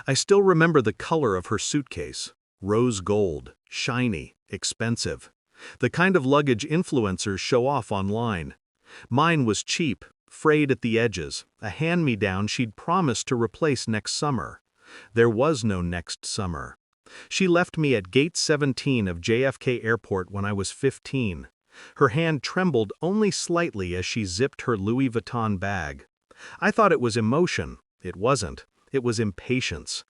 I still remember the color of her suitcase. Rose gold, shiny, expensive. The kind of luggage influencers show off online. Mine was cheap, frayed at the edges, a hand-me-down she'd promised to replace next summer. There was no next summer. She left me at Gate 17 of JFK Airport when I was 15. Her hand trembled only slightly as she zipped her Louis Vuitton bag. I thought it was emotion. It wasn't. It was impatience.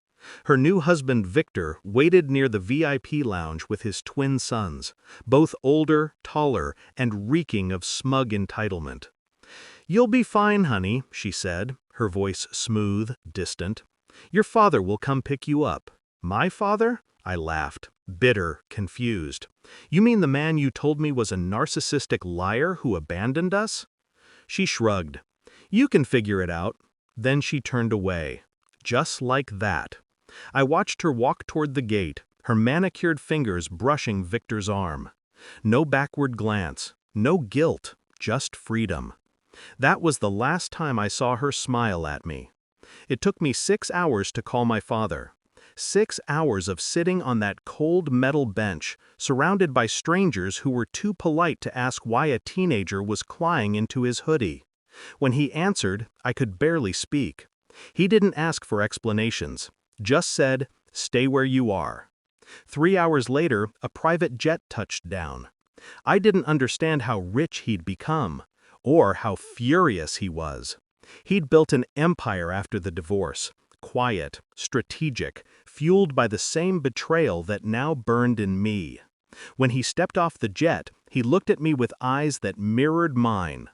Her new husband Victor waited near the VIP lounge with his twin sons, both older, taller, and reeking of smug entitlement. "You'll be fine, honey," she said, her voice smooth, distant. "Your father will come pick you up." "My father?" I laughed, bitter, confused. "You mean the man you told me was a narcissistic liar who abandoned us?" She shrugged. "You can figure it out." Then she turned away. Just like that. I watched her walk toward the gate, her manicured fingers brushing Victor's arm. No backward glance, no guilt, just freedom. That was the last time I saw her smile at me. It took me 6 hours to call my father. 6 hours of sitting on that cold metal bench, surrounded by strangers who were too polite to ask why a teenager was crying into his hoodie. When he answered, I could barely speak. He didn't ask for explanations, just said, "Stay where you are." 3 hours later, a private jet touched down. I didn't understand how rich he'd become, or how furious he was. He'd built an empire after the divorce, quiet, strategic, fueled by the same betrayal that now burned in me. When he stepped off the jet, he looked at me with eyes that mirrored mine.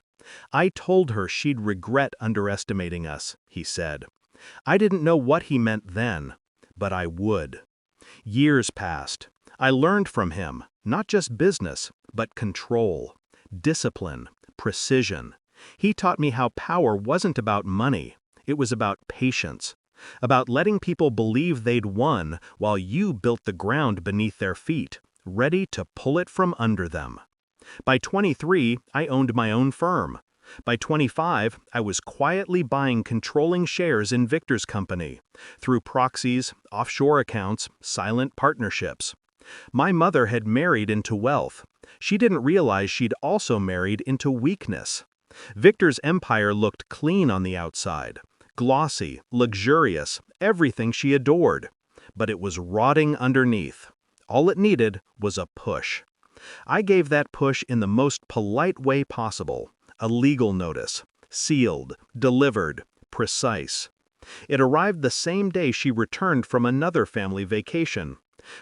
"I told her she'd regret underestimating us," he said. I didn't know what he meant then, but I would. Years passed. I learned from him, not just business, but control, discipline, precision. He taught me how power wasn't about money. It was about patience, about letting people believe they'd won while you built the ground beneath their feet, ready to pull it from under them. By 23, I owned my own firm. By 25, I was quietly buying controlling shares in Victor's company, through proxies, offshore accounts, silent partnerships. My mother had married into wealth. She didn't realize she'd also married into weakness. Victor's empire looked clean on the outside, glossy, luxurious, everything she adored. But it was rotting underneath. All it needed was a push. I gave that push in the most polite way possible. A legal notice, sealed, delivered, precise. It arrived the same day she returned from another family vacation.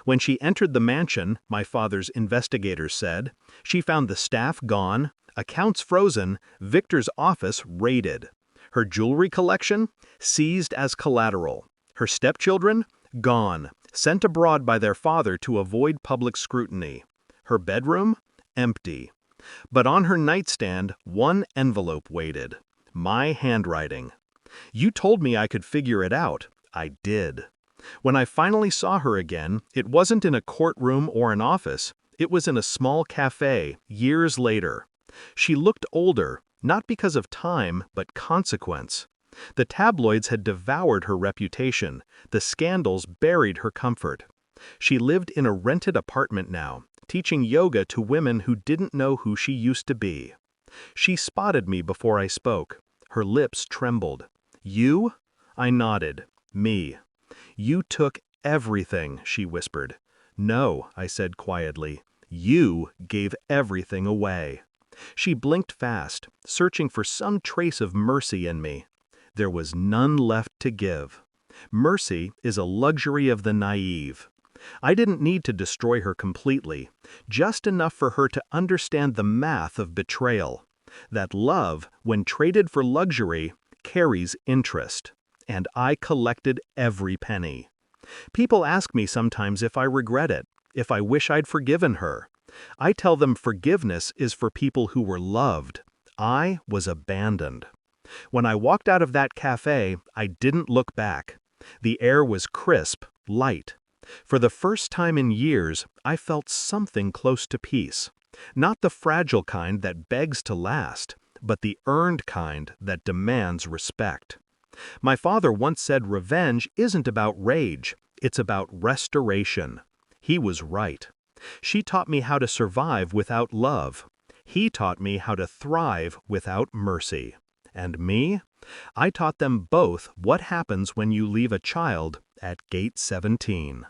When she entered the mansion, my father's investigators said, she found the staff gone, accounts frozen, Victor's office raided. Her jewelry collection? Seized as collateral. Her stepchildren? Gone, sent abroad by their father to avoid public scrutiny. Her bedroom? Empty. But on her nightstand, one envelope waited. My handwriting. "You told me I could figure it out." I did. When I finally saw her again, it wasn't in a courtroom or an office. It was in a small cafe, years later. She looked older, not because of time, but consequence. The tabloids had devoured her reputation. The scandals buried her comfort. She lived in a rented apartment now, teaching yoga to women who didn't know who she used to be. She spotted me before I spoke. Her lips trembled. "You?" I nodded. "Me." "You took everything," she whispered. "No," I said quietly. "You gave everything away." She blinked fast, searching for some trace of mercy in me. There was none left to give. Mercy is a luxury of the naive. I didn't need to destroy her completely, just enough for her to understand the math of betrayal. That love, when traded for luxury, carries interest. And I collected every penny. People ask me sometimes if I regret it, if I wish I'd forgiven her. I tell them forgiveness is for people who were loved. I was abandoned. When I walked out of that cafe, I didn't look back. The air was crisp, light. For the first time in years, I felt something close to peace. Not the fragile kind that begs to last, but the earned kind that demands respect. My father once said revenge isn't about rage, it's about restoration. He was right. She taught me how to survive without love. He taught me how to thrive without mercy. And me? I taught them both what happens when you leave a child at gate 17.